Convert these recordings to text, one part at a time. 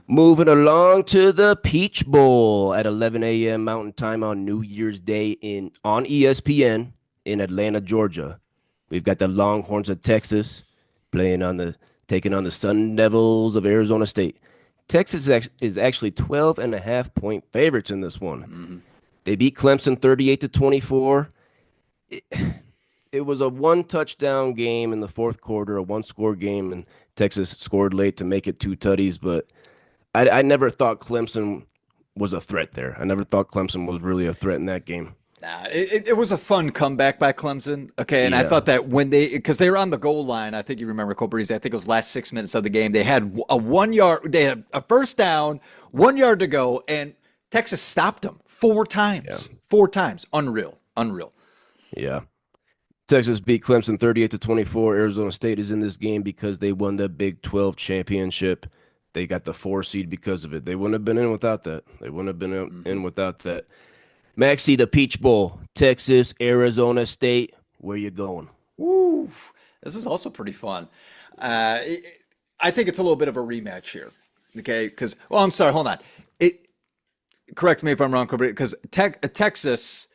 Moving along to the Peach Bowl at 11 a.m. Mountain Time on New Year's Day on ESPN in Atlanta, Georgia. We've got the Longhorns of Texas playing on the taking on the Sun Devils of Arizona State. Texas is actually 12.5 point favorites in this one. Mhm. They beat Clemson 38 to 24. It, it was a one touchdown game in the fourth quarter, a one score game, and Texas scored late to make it two tutties, but I never thought Clemson was a threat there. I never thought Clemson was really a threat in that game. Nah, it was a fun comeback by Clemson. Okay, and I Yeah. thought that because they were on the goal line, I think you remember Cole Breezy. I think it was last 6 minutes of the game. They had a 1 yard, they had a first down, 1 yard to go, and Texas stopped them four Yeah. times. Four times, unreal, unreal. Yeah. Texas beat Clemson 38 to 24. Arizona State is in this game because they won the Big 12 championship. They got the 4 seed because of it. They wouldn't have been in without that. They wouldn't have been Mhm. in without that. Maxie, the Peach Bowl, Texas, Arizona State. Where you going? Woo. This is also pretty fun. I think it's a little bit of a rematch here. Okay, because I'm sorry, hold on. It correct me if I'm wrong, because Texas,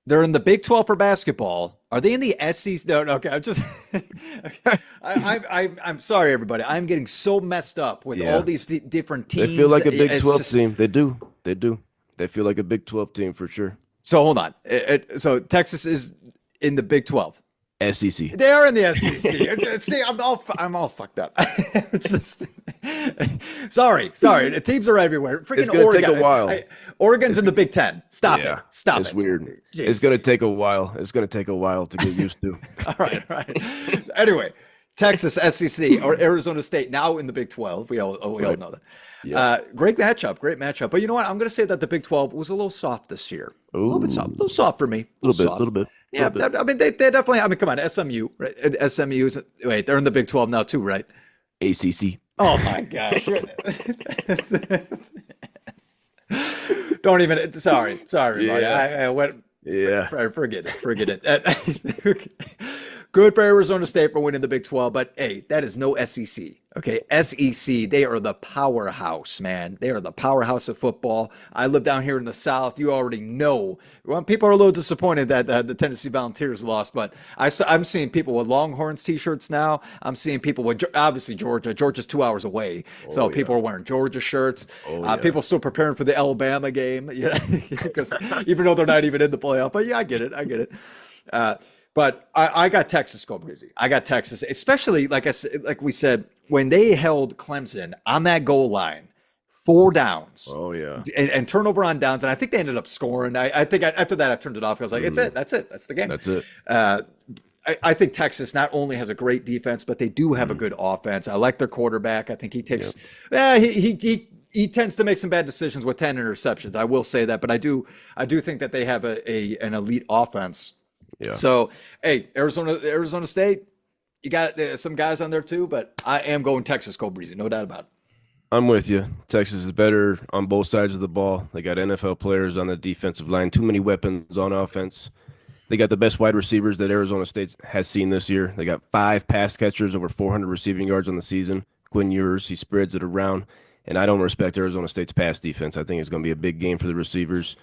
they're in the Big 12 for basketball. Are they in the SEC? No, no, okay. I'm just, okay. I'm sorry, everybody. I'm getting so messed up with all Yeah. these different They feel teams. like a Big It's 12 just team. They do. They do. They feel like a Big 12 team for sure. so. Hold on. So Texas is in the Big 12. SEC. They are in the SEC. See, I'm all fucked up. It's just sorry. The teams are everywhere. It's Freaking going to take Oregon. a while. Oregon's in the Big Ten. Stop it. Yeah. Stop It's it. weird. It's Jeez. going to take a while. It's going to take a while to get used to. All right. Anyway, Texas, SEC, or Arizona State now in the Big 12. We all Right. know that. Yeah. Great matchup. Great matchup. But you know what? I'm going to say that the Big 12 was a little soft this year. A little bit soft. A Ooh. little soft for me. A Little little bit, soft. little bit, Yeah, little bit. I mean, they definitely. I mean, come on, SMU, right? SMU's wait, they're in the Big 12 now too, right? ACC. Oh my gosh! Don't even. Sorry, everybody. Yeah. I went. Yeah. Forget it. Forget it. Good for Arizona State for winning the Big 12, but hey, that is no SEC. Okay, SEC, they are the powerhouse, man. They are the powerhouse of football. I live down here in the South. You already know. Well, people are a little disappointed that the Tennessee Volunteers lost, but I'm seeing people with Longhorns t-shirts now. I'm seeing people with obviously Georgia. Georgia's 2 hours away, so Oh people yeah. are wearing Georgia shirts. Oh yeah. People still preparing for the Alabama game, yeah, because even though they're not even in the playoff. But yeah, I get it. I get it. Uh, but I got Texas go crazy. I got Texas, especially like we said, when they held Clemson on that goal line, four downs Oh yeah. and turnover on downs, and I think they ended up scoring. I think after that I turned it off. I was like, it's it. That's it. That's the game. That's it. Uh, I think Texas not only has a great defense, but they do have a good offense. I like their quarterback. I think he takes, Yep. he tends to make some bad decisions with 10 interceptions. I will say that, but I do think that they have an elite offense. Yeah. So, hey, Arizona State, you got some guys on there too, but I am going Texas Cole Breezy, no doubt about it. I'm with you. Texas is better on both sides of the ball. They got NFL players on the defensive line, too many weapons on offense. They got the best wide receivers that Arizona State has seen this year. They got 5 pass catchers, over 400 receiving yards on the season. Quinn Ewers, he spreads it around. And I don't respect Arizona State's pass defense. I think it's going to be a big game for the receivers.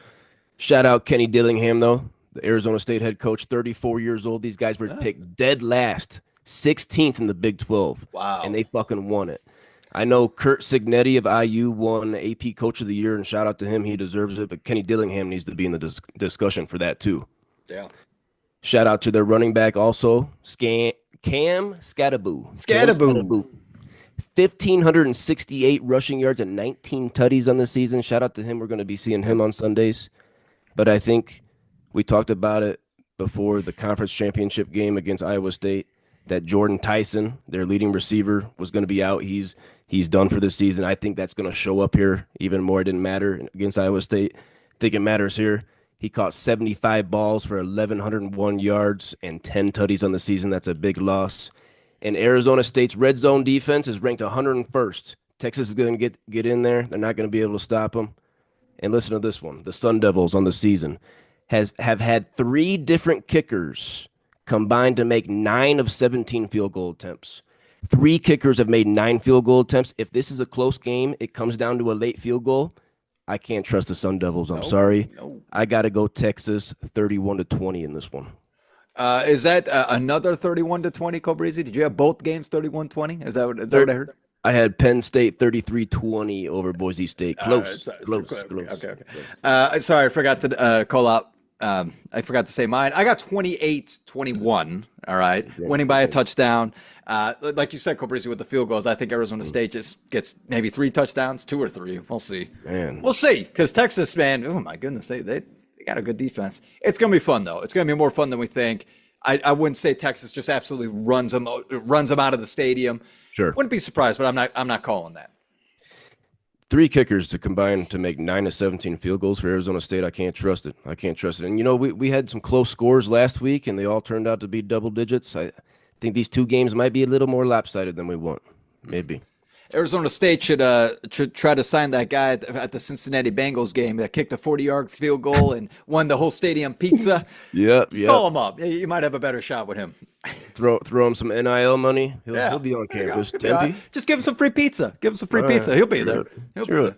Shout out Kenny Dillingham, though, the Arizona State head coach, 34 years old. These guys were Oh, picked dead last, 16th in the Big 12, and wow. they fucking won it. I know Kurt Signetti of IU won AP Coach of the Year, and shout out to him. He deserves it, but Kenny Dillingham needs to be in the discussion for that, too. Yeah. Shout out to their running back also, Cam Scattaboo. Cam Scattaboo. Scattaboo. 1,568 rushing yards and 19 tutties on the season. Shout out to him. We're going to be seeing him on Sundays. But I think we talked about it before the conference championship game against Iowa State that Jordan Tyson, their leading receiver, was going to be out. He's done for this season. I think that's going to show up here even more. It didn't matter against Iowa State. I think it matters here. He caught 75 balls for 1,101 yards and 10 tutties on the season. That's a big loss. And Arizona State's red zone defense is ranked 101st. Texas is going to get in there. They're not going to be able to stop them. And listen to this one. The Sun Devils on the season have had 3 different kickers combined to make 9 of 17 field goal attempts. Three kickers have made 9 field goal attempts. If this is a close game, it comes down to a late field goal. I can't trust the Sun Devils. I'm No, sorry. no. I got to go Texas 31-20 in this one. Is that another 31-20, Cobrizi? Did you have both games 31-20? Is that Thir- what I heard? I had Penn State 33-20 over Boise State. All right, Close, close, close, okay. close. Sorry, I forgot to call out. I forgot to say mine. I got 28-21. All right, winning by a touchdown. Like you said, Cobrizi, with the field goals, I think Arizona State just gets maybe 3 touchdowns, 2 or 3. We'll see. Man. We'll see. Because Texas, man, oh my goodness, they got a good defense. It's gonna be fun though. It's gonna be more fun than we think. I wouldn't say Texas just absolutely runs them out of the stadium. Sure. Wouldn't be surprised, but I'm not calling that. 3 kickers to combine to make 9 of 17 field goals for Arizona State. I can't trust it. I can't trust it. And, we had some close scores last week, and they all turned out to be double digits. I think these 2 games might be a little more lopsided than we want. Maybe. Arizona State should try to sign that guy at the Cincinnati Bengals game that kicked a 40-yard field goal and won the whole stadium pizza. Yep. Call him up. You might have a better shot with him. Throw him some NIL money. He'll be on campus. Tempe. Just give him some free pizza. Give him some free pizza. He'll be there. He'll be there.